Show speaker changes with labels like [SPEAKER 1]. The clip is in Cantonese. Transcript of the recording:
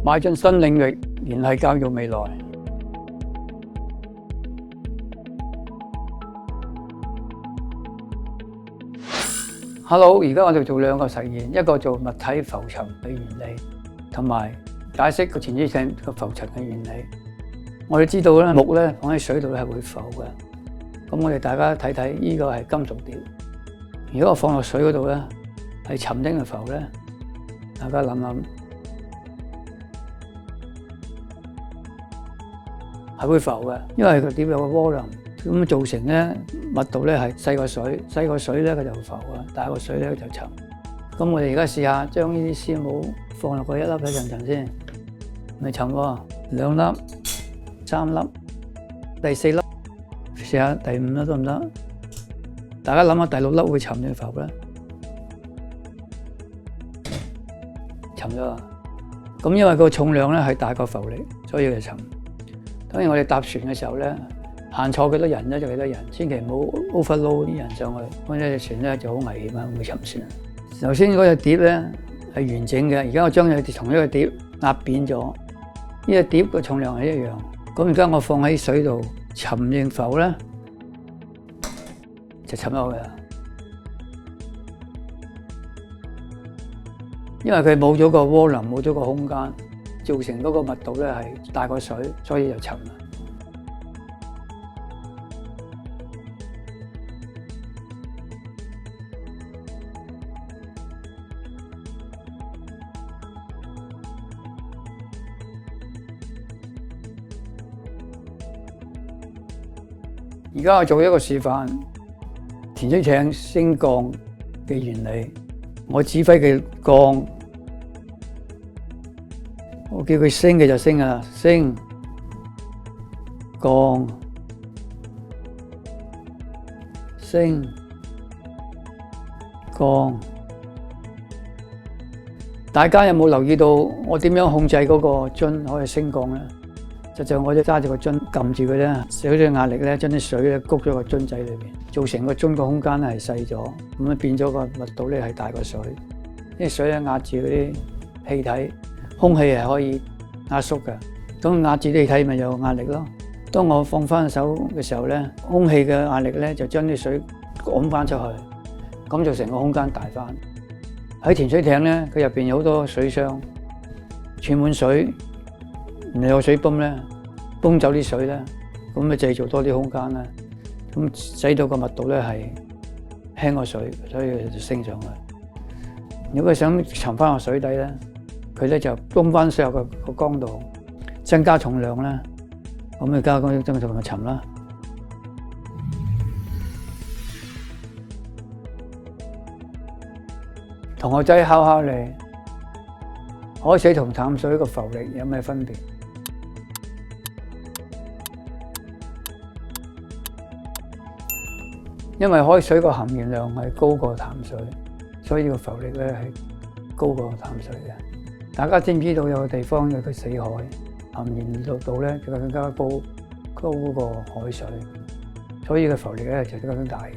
[SPEAKER 1] 邁進新領域，聯繫教育未來。Hello， 而家我哋做兩個實驗，一個做物體浮沉嘅原理，同埋解釋個潛水艇個浮沉嘅原理。我哋知道咧，木咧放喺水度咧係會浮嘅。咁我哋大家睇睇，呢個係金屬碟。如果我放落水嗰度咧，係沉丁嘅浮咧，大家諗諗，係會浮嘅，因為個碟有個渦輪，咁造成咧密度咧係細過水，細過水咧佢就浮啊，大過水咧就沉。咁我哋而家試下將呢啲絲母放落個一粒睇沉唔沉先，咪沉喎，兩粒、三粒、第四粒，試下第五粒得唔得？大家諗下第六粒會沉定浮咧？沉咗啊！咁因為個重量咧係大過浮力，所以佢就沉。當然我哋搭船嘅時候咧，限坐幾多人咧就幾多人，千祈唔好 overload 啲人上去，咁呢隻船咧就好危險啊，會沉船。頭先嗰隻碟咧係完整嘅，而家我將佢從呢個碟壓扁咗，呢隻碟嘅重量係一樣。咁而家我放喺水度沉定浮咧，就沉落去啦。因為佢冇咗個渦輪，冇咗個空間，造成嗰個密度咧係大過水，所以就沉啦。而家我做一個示範，潛水艇升降嘅原理。我指揮佢降，我叫佢升嘅就升啊，升、降、升、降。大家有冇留意到我點樣控制嗰個樽可以升降咧？實際上我就揸住個樽撳住佢咧，少少壓力咧，將啲水咧谷咗個樽仔裏邊，造成個樽個空間係細咗，咁啊變咗個密度咧係大過水。啲水咧壓住嗰啲氣體，空氣係可以壓縮嘅，咁壓住啲氣體咪有壓力咯。當我放翻手嘅時候咧，空氣嘅壓力咧就將啲水趕翻出去，咁就成個空間大翻。喺潛水艇咧，佢入邊有好多水箱，儲滿水。你有水泵咧，泵走啲水咧，咁咪製造多啲空間啦，咁使到個密度咧係輕過水，所以佢就升上去。如果佢想沉翻落水底咧，佢咧就泵翻水入個缸度，增加重量啦，咁咪加嗰啲重量沉啦。同學仔考考你，海水同淡水個浮力有咩分別？因為海水個含鹽量係高過淡水，所以個浮力咧係高過淡水嘅。大家知唔知道有個地方有個死海，含鹽度咧就更加高過海水，所以個浮力咧就更加大嘅。